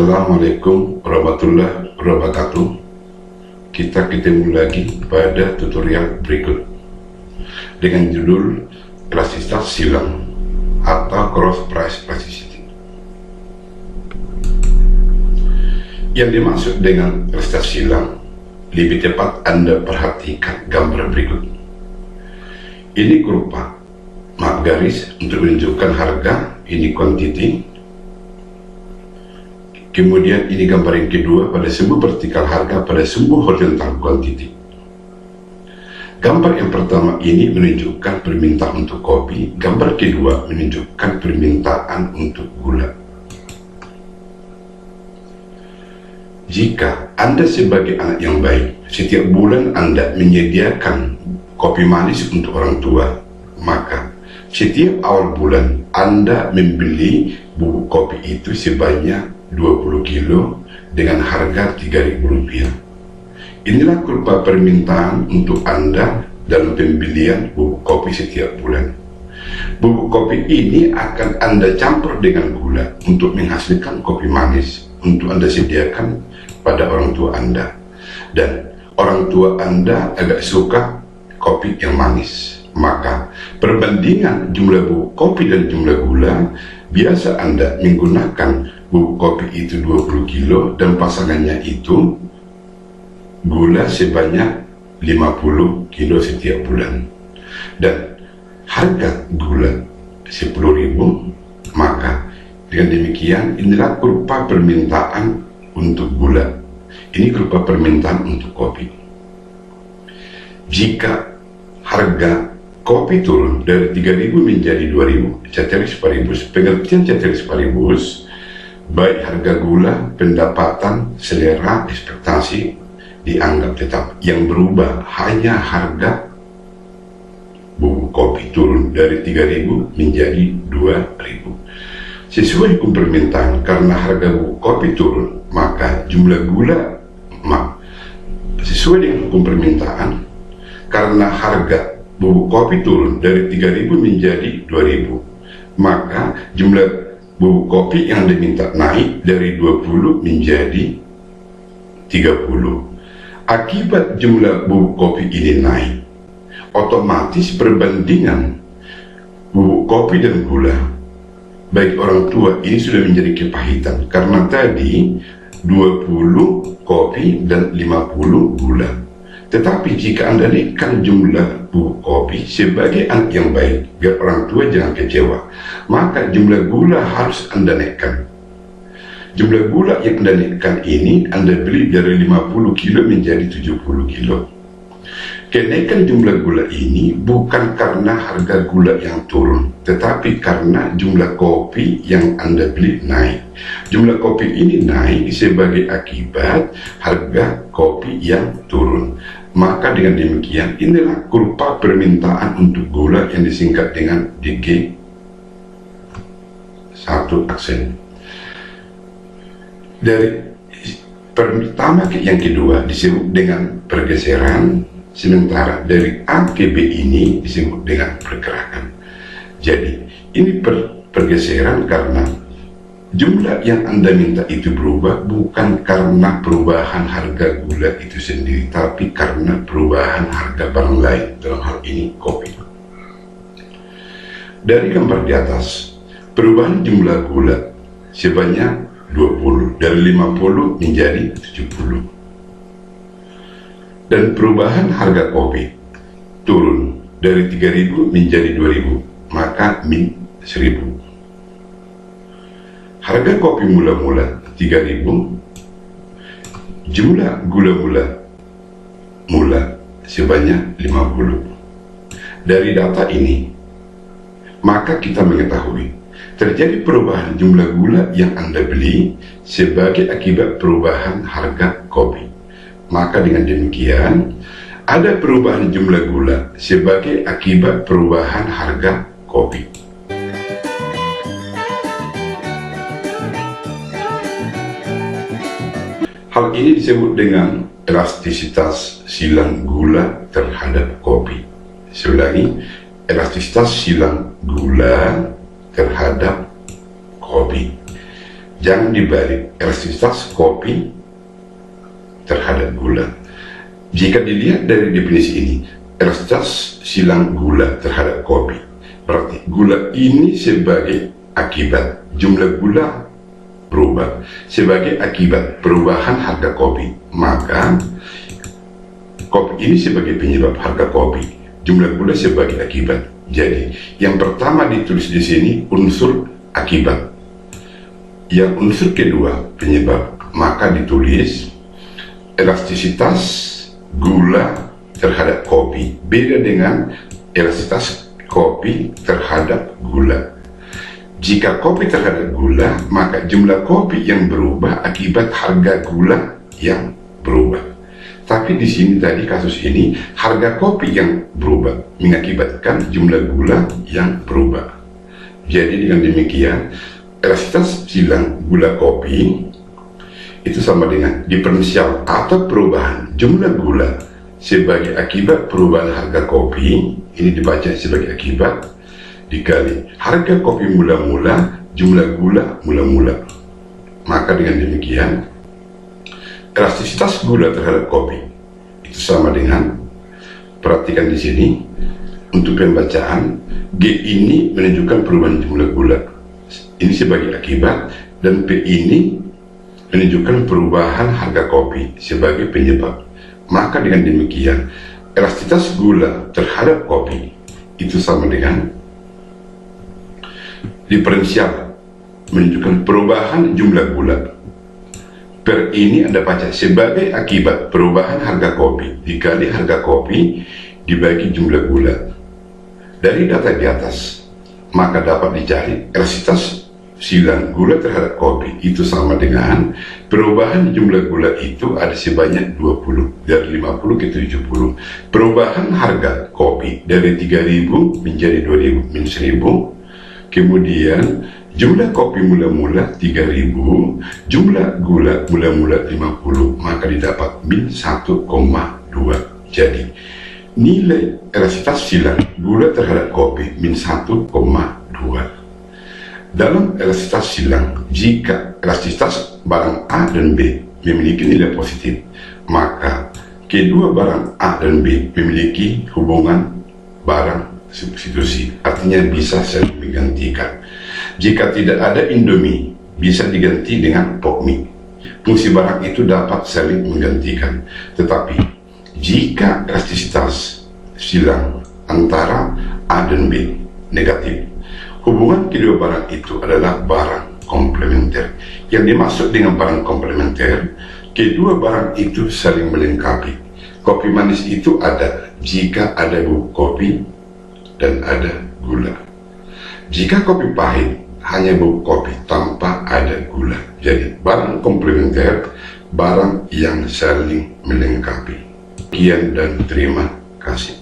Assalamualaikum warahmatullahi wabarakatuh. Kita ketemu lagi pada tutorial berikut dengan judul elastisitas silang atau cross price plasticity. Yang dimaksud dengan elastisitas silang, lebih tepat Anda perhatikan gambar berikut. Ini kurva, garis untuk menunjukkan harga, ini quantity. Kemudian ini gambar yang kedua pada sumbu vertikal harga pada sumbu horizontal quantity. Gambar yang pertama ini menunjukkan permintaan untuk kopi, gambar kedua menunjukkan permintaan untuk gula. Jika Anda sebagai anak yang baik, setiap bulan Anda menyediakan kopi manis untuk orang tua, maka setiap awal bulan Anda membeli bubuk kopi itu sebanyak 20 kilo dengan harga Rp3.000. Inilah kurva permintaan untuk Anda dalam pembelian bubuk kopi setiap bulan. Bubuk kopi ini akan Anda campur dengan gula untuk menghasilkan kopi manis untuk Anda sediakan pada orang tua Anda. Dan orang tua Anda agak suka kopi yang manis, maka perbandingan jumlah bubuk kopi dan jumlah gula, biasa Anda menggunakan bubuk kopi itu 20 kilo dan pasangannya itu gula sebanyak 50 kilo setiap bulan, dan harga gula 10.000. Maka dengan demikian inilah kurva permintaan untuk gula, ini kurva permintaan untuk kopi. Jika harga kopi turun dari 3.000 menjadi 2.000, ceteris paribus, pengertian ceteris paribus, baik harga gula, pendapatan, selera, ekspektasi dianggap tetap. Yang berubah hanya harga bubuk kopi turun dari 3.000 menjadi 2.000. Sesuai hukum permintaan, karena harga bubuk kopi turun, maka jumlah gula, sesuai dengan hukum permintaan, karena harga bubuk kopi turun dari 3.000 menjadi 2.000, maka jumlah bubuk kopi yang diminta naik dari 20 menjadi 30. Akibat jumlah bubuk kopi ini naik, otomatis perbandingan bubuk kopi dan gula bagi orang tua ini sudah menjadi kepahitan, karena tadi 20 kopi dan 50 gula. Tetapi jika Anda naikkan jumlah bubuk kopi sebagai anak yang baik, biar orang tua jangan kecewa, maka jumlah gula harus Anda naikkan. Jumlah gula yang Anda naikkan ini Anda beli dari 50 kilo menjadi 70 kilo. Kenaikan jumlah gula ini bukan karena harga gula yang turun, tetapi karena jumlah kopi yang Anda beli naik. Jumlah kopi ini naik sebagai akibat harga kopi yang turun. Maka dengan demikian inilah kurva permintaan untuk gula yang disingkat dengan DG satu aksen. Dari pertama ke yang kedua disebut dengan pergeseran, sementara dari A ke B ini disebut dengan pergerakan. Jadi ini pergeseran karena jumlah yang Anda minta itu berubah bukan karena perubahan harga gula itu sendiri, tapi karena perubahan harga barang lain, dalam hal ini kopi. Dari gambar di atas, perubahan jumlah gula sebanyak 20, dari 50 menjadi 70. Dan perubahan harga kopi turun dari 3.000 menjadi 2.000, maka min 1.000. Harga kopi mula-mula 3.000, jumlah gula mula sebanyak 50. Dari data ini, maka kita mengetahui terjadi perubahan jumlah gula yang Anda beli sebagai akibat perubahan harga kopi. Maka dengan demikian, ada perubahan jumlah gula sebagai akibat perubahan harga kopi. Hal ini disebut dengan elastisitas silang gula terhadap kopi. Saya ulangi, elastisitas silang gula terhadap kopi. jangan dibalik elastisitas kopi terhadap gula. Jika dilihat dari definisi ini, elastisitas silang gula terhadap kopi, berarti gula ini sebagai akibat jumlah gula berubah sebagai akibat perubahan harga kopi, maka kopi ini sebagai penyebab harga kopi, jumlah gula sebagai akibat. Jadi yang pertama ditulis di sini unsur akibat, yang unsur kedua penyebab, maka ditulis elastisitas gula terhadap kopi beda dengan elastisitas kopi terhadap gula. Jika kopi terhadap gula, maka jumlah kopi yang berubah akibat harga gula yang berubah. Tapi di sini tadi kasus ini harga kopi yang berubah mengakibatkan jumlah gula yang berubah. Jadi dengan demikian elastisitas silang gula kopi itu sama dengan diferensial atau perubahan jumlah gula sebagai akibat perubahan harga kopi, ini dibaca sebagai akibat, dikali harga kopi mula-mula jumlah gula mula-mula. Maka dengan demikian elastisitas gula terhadap kopi itu sama dengan, perhatikan di sini untuk pembacaan, G ini menunjukkan perubahan jumlah gula, ini sebagai akibat, dan P ini menunjukkan perubahan harga kopi sebagai penyebab. Maka dengan demikian elastisitas gula terhadap kopi itu sama dengan diferensial menunjukkan perubahan jumlah gula, per ini Anda baca sebagai akibat perubahan harga kopi dikali harga kopi dibagi jumlah gula. Dari data di atas maka dapat dicari elastisitas silang gula terhadap kopi itu sama dengan perubahan jumlah gula itu ada sebanyak 20, dari 50 ke 70. Perubahan harga kopi dari 3.000 menjadi 2.000 minus 1.000. Kemudian jumlah kopi mula-mula 3.000, jumlah gula mula-mula 50, maka didapat min 1,2. Jadi nilai elastisitas silang gula terhadap kopi min 1,2. Dalam elastisitas silang, jika elastisitas barang A dan B memiliki nilai positif, maka kedua barang A dan B memiliki hubungan barang substitusi, artinya bisa saling menggantikan. Jika tidak ada Indomie, bisa diganti dengan pok mie. Fungsi barang itu dapat saling menggantikan. Tetapi jika elastisitas silang antara A dan B negatif, hubungan kedua barang itu adalah barang komplementer. Yang dimaksud dengan barang komplementer, kedua barang itu saling melengkapi. Kopi manis itu ada jika ada bubuk kopi dan ada gula. Jika kopi pahit, hanya bubuk kopi tanpa ada gula. Jadi barang komplementer, barang yang saling melengkapi. Sekian dan terima kasih.